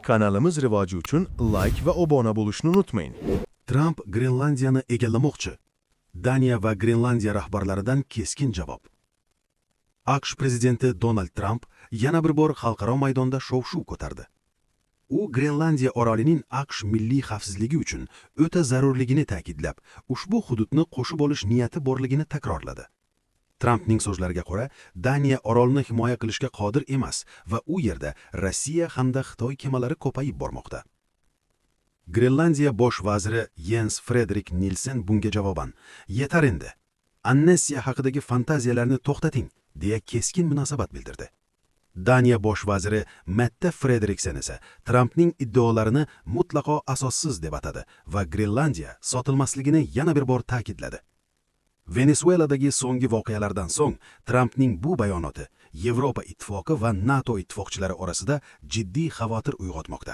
Kanalimiz rivoji uchun like va obuna bo'lishni unutmang. Tramp Grenlandiyani egallamoqchi. Daniya va Grenlandiya rahbarlaridan keskin javob. AQSh prezidenti Donald Trump yana bir bor xalqaro maydonda shov-shuv ko'tardi. U Grenlandiya orolining AQSh milliy xavfsizligi uchun o'ta zarurligini ta'kidlab, ushbu hududni qo'shib olish niyati borligini takrorladi. Trumpning so'zlariga ko'ra, Daniya orolni himoya qilishga qodir emas va u yerda Rossiya hamda Xitoy kemalari ko'payib bormoqda. Grenlandiya bosh vaziri Jens Frederik Nielsen bunga javoban: "Yetar endi. Annessiya haqidagi fantaziyalarni to'xtating", deya keskin munosabat bildirdi. Daniya bosh vaziri Mette Frederiksen esa Trumpning iddaolarini mutlaqo asossiz deb atadi va Grenlandiya sotilmasligini yana bir bor ta'kidladi. Venesueladagi so'nggi voqealardan so'ng Trumpning bu bayonoti Yevropa ittifoqi va NATO ittifoqchilari orasida jiddiy xavotir uyg'otmoqda.